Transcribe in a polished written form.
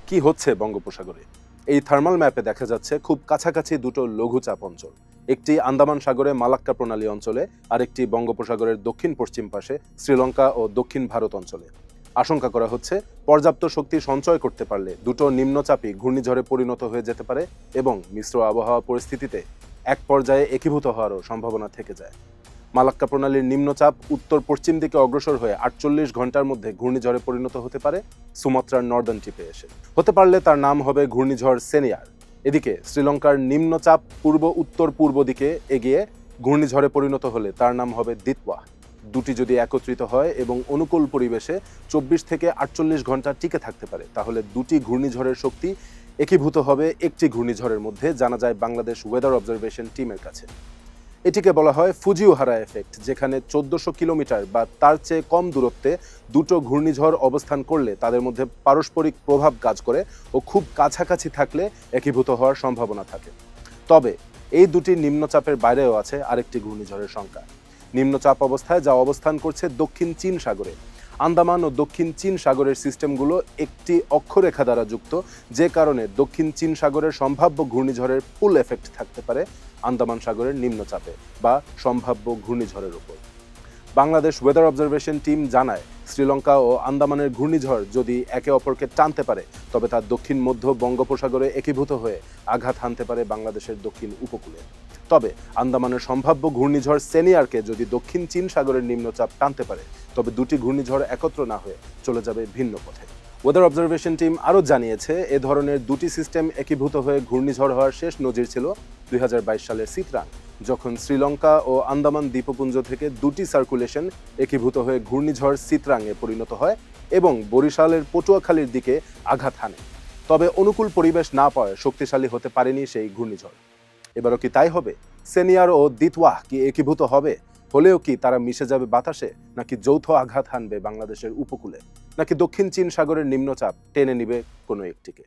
কি হচ্ছে বঙ্গোপসাগরে? এই থার্মাল ম্যাপে দেখা যাচ্ছে খুব কাছাকাছি দুটো লঘুচাপ অঞ্চল, একটি আন্দামান সাগরে মালাক্কা প্রণালী অঞ্চলে, আরেকটি বঙ্গোপসাগরের দক্ষিণ পশ্চিম পাশে শ্রীলঙ্কা ও দক্ষিণ ভারত অঞ্চলে। আশঙ্কা করা হচ্ছে পর্যাপ্ত শক্তি সঞ্চয় করতে পারলে দুটো নিম্নচাপই ঘূর্ণিঝড়ে পরিণত হয়ে যেতে পারে এবং মিশ্র আবহাওয়া পরিস্থিতিতে এক পর্যায়ে একীভূত হওয়ারও সম্ভাবনা থেকে যায়। মালাক্কা প্রণালীর নিম্নচাপ উত্তর পশ্চিম দিকে অগ্রসর হয়ে ৪৮ ঘন্টার মধ্যে ঘূর্ণিঝড়ে পরিণত হতে পারে সুমাত্রার নর্দার্ন টিপে এসে। হতে পারলে তার নাম হবে ঘূর্ণিঝড় সেনিয়ার। এদিকে শ্রীলঙ্কার নিম্নচাপ পূর্ব উত্তর পূর্ব দিকে এগিয়ে ঘূর্ণিঝড়ে পরিণত হলে তার নাম হবে দিতওয়া। দুটি যদি একত্রিত হয় এবং অনুকূল পরিবেশে ২৪ থেকে ৪৮ ঘন্টা টিকে থাকতে পারে, তাহলে দুটি ঘূর্ণিঝড়ের শক্তি একীভূত হবে একটি ঘূর্ণিঝড়ের মধ্যে, জানা যায় বাংলাদেশ ওয়েদার অবজারভেশন টিমের কাছে। এটিকে বলা হয় ফুজিওহারা এফেক্ট, যেখানে ১৪০০ কিলোমিটার বা তার চেয়ে কম দূরত্বে দুটো ঘূর্ণিঝড় অবস্থান করলে তাদের মধ্যে পারস্পরিক প্রভাব কাজ করে ও খুব কাছাকাছি থাকলে একীভূত হওয়ার সম্ভাবনা থাকে। তবে এই দুটি নিম্নচাপের বাইরেও আছে আরেকটি ঘূর্ণিঝড়ের সংখ্যা। নিম্নচাপ অবস্থায় যা অবস্থান করছে দক্ষিণ চীন সাগরে। আন্দামান ও দক্ষিণ চীন সাগরের সিস্টেমগুলো একটি অক্ষরেখা দ্বারা যুক্ত, যে কারণে দক্ষিণ চীন সাগরের সম্ভাব্য ঘূর্ণিঝড়ের ফুল এফেক্ট থাকতে পারে আন্দামান সাগরের নিম্নচাপে বা সম্ভাব্য ঘূর্ণিঝড়ের উপর। বাংলাদেশ ওয়েদার অবজারভেশন টিম জানায়, শ্রীলঙ্কা ও আন্দামানের ঘূর্ণিঝড় যদি একে অপরকে টানতে পারে, তবে তা দক্ষিণ মধ্য বঙ্গোপসাগরে একীভূত হয়ে আঘাত হানতে পারে বাংলাদেশের দক্ষিণ উপকূলে। তবে আন্দামানের সম্ভাব্য ঘূর্ণিঝড় সেনিয়ারকে যদি দক্ষিণ চীন সাগরের নিম্নচাপ টানতে পারে, তবে দুটি ঘূর্ণিঝড় একত্র না হয়ে চলে যাবে ভিন্ন পথে। ওয়েদার অবজারভেশন টিম আরও জানিয়েছে, এ ধরনের দুটি সিস্টেম একীভূত হয়ে ঘূর্ণিঝড় হওয়ার শেষ নজির ছিল ২০২২ সালের সিতরাং, যখন শ্রীলঙ্কা ও আন্দামান দ্বীপপুঞ্জ থেকে দুটি সার্কুলেশন একীভূত হয়ে ঘূর্ণিঝড় সিতরাংয়ে পরিণত হয় এবং বরিশালের পটুয়াখালীর দিকে আঘাত হানে। তবে অনুকূল পরিবেশ না পাওয়ায় শক্তিশালী হতে পারেনি সেই ঘূর্ণিঝড়। এবারও কি তাই হবে? সেনিয়ার ও দিতওয়াহ কি একীভূত হবে? হলেও কি তারা মিশে যাবে বাতাসে, নাকি যৌথ আঘাত হানবে বাংলাদেশের উপকূলে, নাকি দক্ষিণ চীন সাগরের নিম্নচাপ টেনে নিবে কোনো একটিকে?